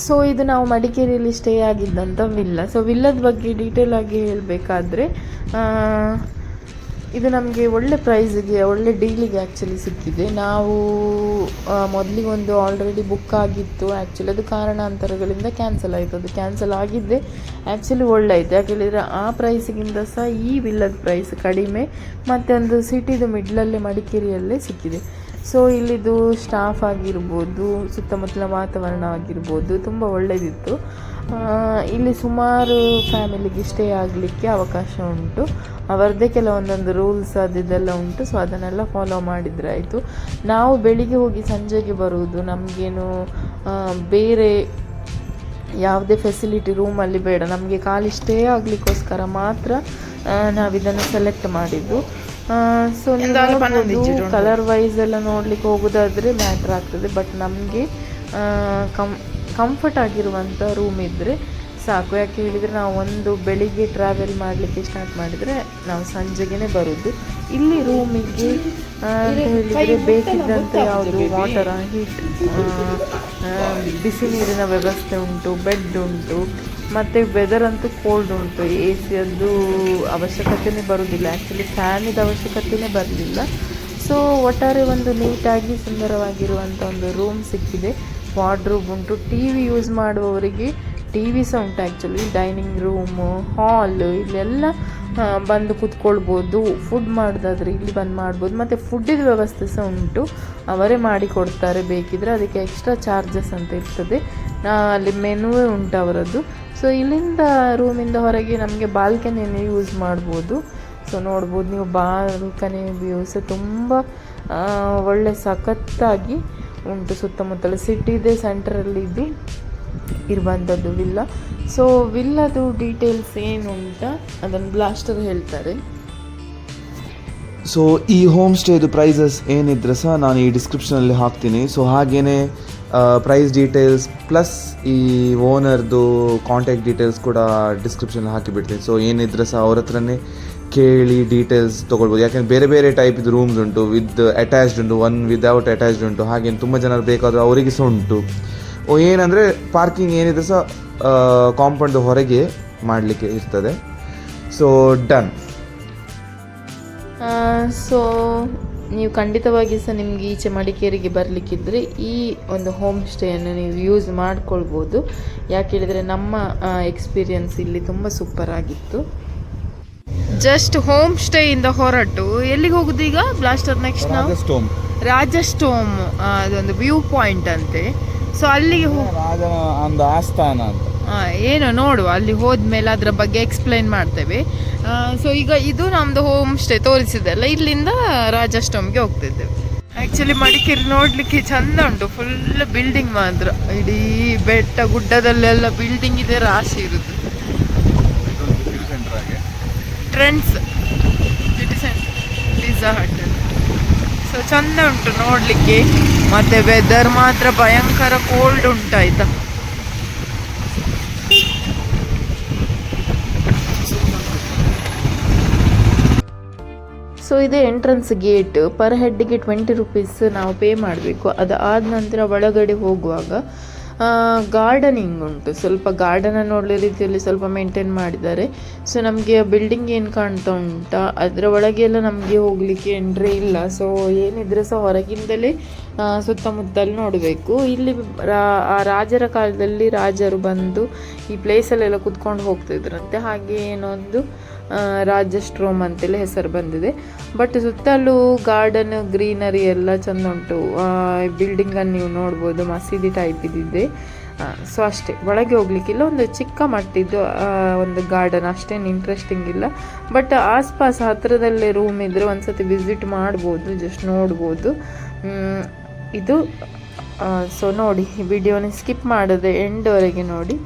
So ಇದು ನಾವು ಮಡಿಕೇರಿಯಲ್ಲಿ ಸ್ಟೇ ಆಗಿದ್ದಂಥ ವಿಲ್ಲ. ಸೊ ವಿಲ್ಲದ ಬಗ್ಗೆ ಡೀಟೇಲ್ ಆಗಿ ಹೇಳಬೇಕಾದ್ರೆ, ಇದು ನಮಗೆ ಒಳ್ಳೆ ಪ್ರೈಸಿಗೆ, ಒಳ್ಳೆ ಡೀಲಿಗೆ ಆ್ಯಕ್ಚುಲಿ ಸಿಕ್ಕಿದೆ. ನಾವು ಮೊದಲಿಗೆ ಒಂದು ಆಲ್ರೆಡಿ ಬುಕ್ ಆಗಿತ್ತು. ಆ್ಯಕ್ಚುಲಿ ಅದು ಕಾರಣಾಂತರಗಳಿಂದ ಕ್ಯಾನ್ಸಲ್ ಆಯಿತು. ಅದು ಕ್ಯಾನ್ಸಲ್ ಆಗಿದ್ದೆ ಆ್ಯಕ್ಚುಲಿ ಒಳ್ಳೆ ಆಯಿತು. ಯಾಕೆ ಹೇಳಿದರೆ ಆ ಪ್ರೈಸಿಗಿಂತ ಸಹ ಈ ವಿಲ್ಲದ ಪ್ರೈಸ್ ಕಡಿಮೆ, ಮತ್ತು ಒಂದು ಸಿಟಿದು ಮಿಡ್ಲಲ್ಲೇ ಮಡಿಕೇರಿಯಲ್ಲೇ ಸಿಕ್ಕಿದೆ. ಸೊ ಇಲ್ಲಿದು ಸ್ಟಾಫ್ ಆಗಿರ್ಬೋದು, ಸುತ್ತಮುತ್ತಲ ವಾತಾವರಣ ಆಗಿರ್ಬೋದು ತುಂಬ ಒಳ್ಳೆಯದಿತ್ತು. ಇಲ್ಲಿ ಸುಮಾರು ಫ್ಯಾಮಿಲಿಗೆ ಸ್ಟೇ ಆಗಲಿಕ್ಕೆ ಅವಕಾಶ ಉಂಟು. ಅವರದ್ದೇ ಕೆಲವೊಂದೊಂದು ರೂಲ್ಸ್ ಅದೆಲ್ಲ ಉಂಟು. ಸೊ ಅದನ್ನೆಲ್ಲ ಫಾಲೋ ಮಾಡಿದರೆ ಆಯಿತು. ನಾವು ಬೆಳಿಗ್ಗೆ ಹೋಗಿ ಸಂಜೆಗೆ ಬರುವುದು, ನಮಗೇನು ಬೇರೆ ಯಾವುದೇ ಫೆಸಿಲಿಟಿ ರೂಮಲ್ಲಿ ಬೇಡ. ನಮಗೆ ಖಾಲಿ ಸ್ಟೇ ಆಗಲಿಕ್ಕೋಸ್ಕರ ಮಾತ್ರ ನಾವಿದನ್ನು ಸೆಲೆಕ್ಟ್ ಮಾಡಿದ್ದು. ಸೊ ನೀವು ಕಲರ್ ವೈಸ್ ಎಲ್ಲ ನೋಡ್ಲಿಕ್ಕೆ ಹೋಗೋದಾದರೆ ಮ್ಯಾಟ್ರ್ ಆಗ್ತದೆ. ಬಟ್ ನಮಗೆ ಕಂಫರ್ಟ್ ಆಗಿರುವಂಥ ರೂಮ್ ಇದ್ದರೆ ಸಾಕು. ಯಾಕೆ ಹೇಳಿದರೆ ನಾವು ಒಂದು ಬೆಳಿಗ್ಗೆ ಟ್ರಾವೆಲ್ ಮಾಡಲಿಕ್ಕೆ ಸ್ಟಾರ್ಟ್ ಮಾಡಿದರೆ ನಾವು ಸಂಜೆಗೆ ಬರೋದು. ಇಲ್ಲಿ ರೂಮಿಗೆ ಅಂತ ಹೇಳಿದರೆ ಬೇಕಿದ್ದಂತೆ ಯಾವುದು ವಾಟರ್, ಹೀಟ್, ಬಿಸಿ ನೀರಿನ ವ್ಯವಸ್ಥೆ ಉಂಟು, ಬೆಡ್ ಉಂಟು, ಮತ್ತು ವೆದರ್ ಅಂತೂ ಕೋಲ್ಡ್ ಉಂಟು. ಎ ಸಿಯದ್ದು ಅವಶ್ಯಕತೆಯೇ ಬರೋದಿಲ್ಲ. ಆ್ಯಕ್ಚುಲಿ ಫ್ಯಾನಿದ ಅವಶ್ಯಕತೆಯೇ ಬರಲಿಲ್ಲ. ಸೊ ಒಟ್ಟಾರೆ ಒಂದು ನೀಟಾಗಿ ಸುಂದರವಾಗಿರುವಂಥ ಒಂದು ರೂಮ್ ಸಿಕ್ಕಿದೆ. ವಾರ್ಡ್ರೋಬ್ ಉಂಟು. ಟಿ ವಿ ಯೂಸ್ ಮಾಡುವವರಿಗೆ ಟಿ ವಿ ಸಹ ಉಂಟು. ಆ್ಯಕ್ಚುಲಿ ಡೈನಿಂಗ್ ರೂಮು, ಹಾಲ್ ಇಲ್ಲೆಲ್ಲ ಬಂದು ಕೂತ್ಕೊಳ್ಬೋದು. ಫುಡ್ ಮಾಡೋದಾದರೆ ಇಲ್ಲಿ ಬಂದು ಮಾಡ್ಬೋದು. ಮತ್ತು ಫುಡ್ಡಿನ ವ್ಯವಸ್ಥೆ ಸಹ ಉಂಟು. ಅವರೇ ಮಾಡಿ ಕೊಡ್ತಾರೆ. ಬೇಕಿದ್ರೆ ಅದಕ್ಕೆ ಎಕ್ಸ್ಟ್ರಾ ಚಾರ್ಜಸ್ ಅಂತ ಇರ್ತದೆ. ಅಲ್ಲಿ ಮೆನುವೇ ಉಂಟು ಅವರದ್ದು. ಸೊ ಇಲ್ಲಿಂದ ರೂಮಿಂದ ಹೊರಗೆ ನಮಗೆ ಬಾಲ್ಕನಿಯನ್ನು ಯೂಸ್ ಮಾಡ್ಬೋದು. ಸೊ ನೋಡ್ಬೋದು ನೀವು, ಬಾಲ್ಕನಿ ವ್ಯೂಸ್ ತುಂಬ ಒಳ್ಳೆ ಸಖತ್ತಾಗಿ ಉಂಟು. ಸುತ್ತಮುತ್ತಲು ಸಿಟಿದೆ, ಸೆಂಟ್ರಲ್ಲಿ ಇದು ಇರುವಂಥದ್ದು ವಿಲ್ಲ. ಸೊ ವಿಲ್ಲದು ಡೀಟೇಲ್ಸ್ ಏನು ಅಂತ ಅದನ್ನು ಬ್ಲಾಸ್ಟರ್ ಹೇಳ್ತಾರೆ. ಸೊ ಈ ಹೋಮ್ ಸ್ಟೇದು ಪ್ರೈಸಸ್ ಏನಿದ್ರೆ ಸಹ ನಾನು ಈ ಡಿಸ್ಕ್ರಿಪ್ಷನಲ್ಲಿ ಹಾಕ್ತೀನಿ. ಸೊ ಹಾಗೆಯೇ ಪ್ರೈಸ್ ಡೀಟೇಲ್ಸ್ ಪ್ಲಸ್ ಈ ಓನರ್ದು ಕಾಂಟ್ಯಾಕ್ಟ್ ಡೀಟೇಲ್ಸ್ ಕೂಡ ಡಿಸ್ಕ್ರಿಪ್ಷನಲ್ಲಿ ಹಾಕಿಬಿಡ್ತೀನಿ. ಸೊ ಏನಿದ್ರೆ ಸಹ ಅವ್ರ ಹತ್ರನೇ ಕೇಳಿ ಡೀಟೇಲ್ಸ್ ತೊಗೊಳ್ಬೋದು. ಯಾಕೆಂದರೆ ಬೇರೆ ಬೇರೆ ಟೈಪಿದ್ದು ರೂಮ್ಸ್ ಉಂಟು. ವಿತ್ ಅಟ್ಯಾಚ್ಡ್ ಉಂಟು, ಒನ್ ವಿದೌಟ್ ಅಟ್ಯಾಚ್ಡ್ ಉಂಟು. ಹಾಗೇನು ತುಂಬ ಜನರು ಬೇಕಾದರೂ ಅವರಿಗೆ ಸಹ ಉಂಟು. ಏನಂದರೆ ಪಾರ್ಕಿಂಗ್ ಏನಿದೆ ಸಹ ಕಾಂಪೌಂಡ್ ಹೊರಗೆ ಮಾಡಲಿಕ್ಕೆ ಇರ್ತದೆ. So done. ಸೊ ನೀವು ಖಂಡಿತವಾಗಿ ಸಹ ನಿಮಗೆ ಈಚೆ ಮಡಿಕೇರಿಗೆ ಬರಲಿಕ್ಕಿದ್ರೆ ಈ ಒಂದು ಹೋಮ್ ಸ್ಟೇಯನ್ನು ನೀವು ಯೂಸ್ ಮಾಡ್ಕೊಳ್ಬೋದು. ಯಾಕೆ ಹೇಳಿದರೆ ನಮ್ಮ ಎಕ್ಸ್ಪೀರಿಯನ್ಸ್ ಇಲ್ಲಿ ತುಂಬ ಸೂಪರ್ ಆಗಿತ್ತು. ಜಸ್ಟ್ ಹೋಮ್ ಸ್ಟೇಯಿಂದ ಹೊರಟು ಎಲ್ಲಿಗೆ ಹೋಗುದು ಈಗ ಬ್ಲಾಸ್ಟರ್? ನೆಕ್ಸ್ಟ್ ನಾವು ರಾಜಸ್ಟೋಮ್, ಅದೊಂದು ವ್ಯೂ ಪಾಯಿಂಟ್ ಅಂತೆ. ಸೊ ಅಲ್ಲಿಗೆ ಆಸ್ಥಾನ ಅಂತ ಏನೋ ನೋಡುವ. ಅಲ್ಲಿ ಹೋದ್ಮೇಲೆ ಅದರ ಬಗ್ಗೆ ಎಕ್ಸ್ಪ್ಲೈನ್ ಮಾಡ್ತೇವೆ. ಸೊ ಈಗ ಇದು ನಮ್ಮದು ಹೋಮ್ ಸ್ಟೇ ತೋರಿಸಿದೆಲ್ಲ, ಇಲ್ಲಿಂದ ರಾಜಸ್ಟೋಮ್ಗೆ ಹೋಗ್ತಿದ್ದೇವೆ. ಆ್ಯಕ್ಚುಲಿ ಮಡಿಕೇರಿ ನೋಡಲಿಕ್ಕೆ ಚಂದ ಉಂಟು. ಫುಲ್ ಬಿಲ್ಡಿಂಗ್ ಮಾತ್ರ, ಇಡೀ ಬೆಟ್ಟ ಗುಡ್ಡದಲ್ಲೆಲ್ಲ ಬಿಲ್ಡಿಂಗ್ ಇದೆ, ರಾಶಿ ಇರುದು. ಟ್ರೆಂಡ್ಸ್ ಸಿಟಿ ಸೆಂಟರ್, ಪಿಜ್ಜಾ ಹಟ್. ಸೊ ಚಂದ ಉಂಟು ನೋಡಲಿಕ್ಕೆ. ಮತ್ತು ವೆದರ್ ಮಾತ್ರ ಭಯಂಕರ ಕೋಲ್ಡ್ ಉಂಟಾಯ್ತಾ. ಸೊ ಇದೇ ಎಂಟ್ರೆನ್ಸ್ ಗೇಟ್. ಪರ್ ಹೆಡ್ಗೆ 20 ರೂಪೀಸ್ ನಾವು ಪೇ ಮಾಡಬೇಕು. ಅದಾದ ನಂತರ ಒಳಗಡೆ ಹೋಗುವಾಗ ಗಾರ್ಡನಿಂಗ್ ಉಂಟು. ಸ್ವಲ್ಪ ಗಾರ್ಡನನ್ನು ನೋಡೋ ರೀತಿಯಲ್ಲಿ ಸ್ವಲ್ಪ ಮೇಂಟೈನ್ ಮಾಡಿದ್ದಾರೆ. ಸೊ ನಮಗೆ ಬಿಲ್ಡಿಂಗ್ ಏನು ಕಾಣ್ತಾ ಉಂಟಾ ಅದರ ಒಳಗೆಲ್ಲ ನಮಗೆ ಹೋಗಲಿಕ್ಕೆ ಎಂಟ್ರಿ ಇಲ್ಲ. ಸೊ ಏನಿದ್ರೆ ಸಹ ಹೊರಗಿಂದಲೇ ಸುತ್ತಮುತ್ತಲು ನೋಡಬೇಕು. ಇಲ್ಲಿ ಆ ರಾಜರ ಕಾಲದಲ್ಲಿ ರಾಜರು ಬಂದು ಈ ಪ್ಲೇಸಲ್ಲೆಲ್ಲ ಕುತ್ಕೊಂಡು ಹೋಗ್ತಿದ್ರಂತೆ. ಹಾಗೆ ಏನೋ ಒಂದು ರಾಜಸ್ಟ್ರೋಮ್ ಅಂತೆಲ್ಲ ಹೆಸರು ಬಂದಿದೆ. ಬಟ್ ಸುತ್ತಲೂ ಗಾರ್ಡನ್, ಗ್ರೀನರಿ ಎಲ್ಲ ಚೆಂದ ಉಂಟು. ಬಿಲ್ಡಿಂಗನ್ನು ನೀವು ನೋಡ್ಬೋದು, ಮಸೀದಿ ಟೈಪ್ ಇದಿದೆ. ಸೊ ಅಷ್ಟೇ, ಒಳಗೆ ಹೋಗ್ಲಿಕ್ಕಿಲ್ಲ. ಒಂದು ಚಿಕ್ಕ ಮಟ್ಟಿದ್ದು ಒಂದು ಗಾರ್ಡನ್, ಅಷ್ಟೇನು ಇಂಟ್ರೆಸ್ಟಿಂಗ್ ಇಲ್ಲ. ಬಟ್ ಆಸ್ಪಾಸ್ ಹತ್ರದಲ್ಲೇ ರೂಮ್ ಇದ್ದರೆ ಒಂದ್ಸತಿ ವಿಸಿಟ್ ಮಾಡ್ಬೋದು, ಜಸ್ಟ್ ನೋಡ್ಬೋದು ಇದು. ಸೊ ನೋಡಿ, ವಿಡಿಯೋನ ಸ್ಕಿಪ್ ಮಾಡದೆ ಎಂಡ್ವರೆಗೆ ನೋಡಿ.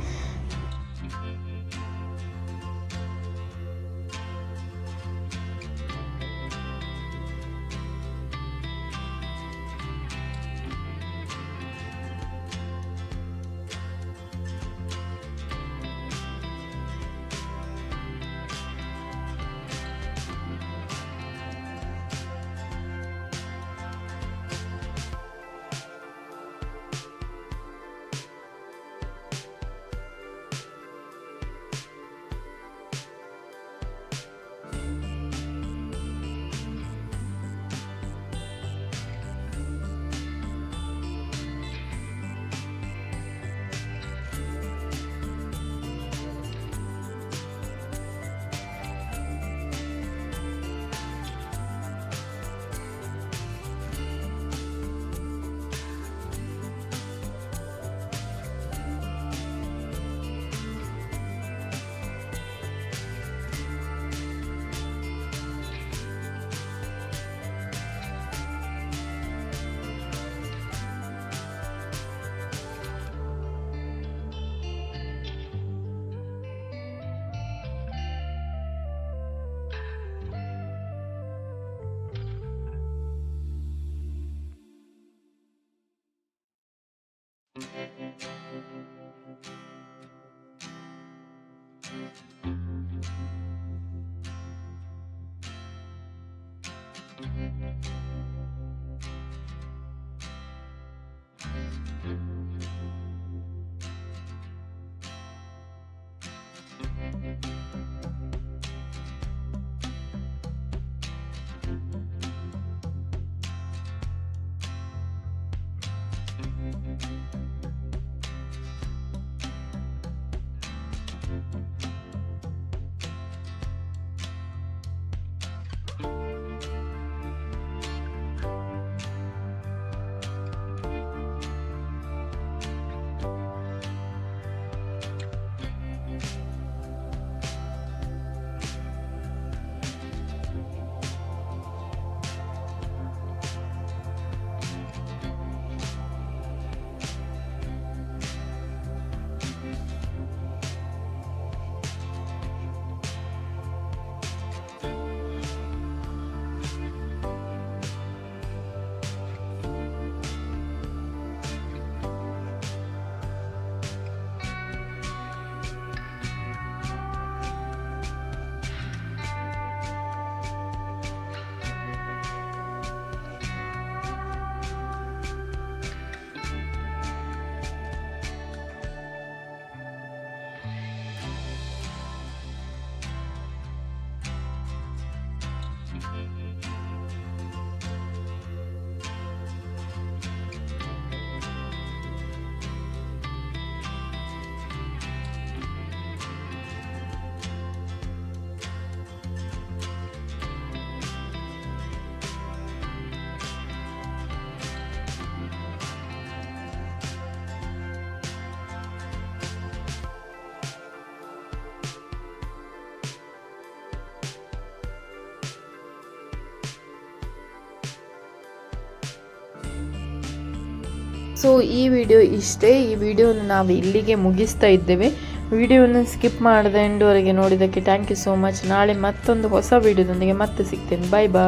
ಸೊ ಈ ವಿಡಿಯೋ ಇಷ್ಟೇ. ಈ ವಿಡಿಯೋನ ನಾವು ಇಲ್ಲಿಗೆ ಮುಗಿಸ್ತಾ ಇದ್ದೇವೆ. ವಿಡಿಯೋನ ಸ್ಕಿಪ್ ಮಾಡದೆ ಎಂಡ್ವರೆಗೆ ನೋಡಿದ್ದಕ್ಕೆ ಥ್ಯಾಂಕ್ ಯು ಸೋ ಮಚ್. ನಾಳೆ ಮತ್ತೊಂದು ಹೊಸ ವಿಡಿಯೋದೊಂದಿಗೆ ಮತ್ತೆ ಸಿಗ್ತೇನೆ. ಬಾಯ್ ಬಾಯ್.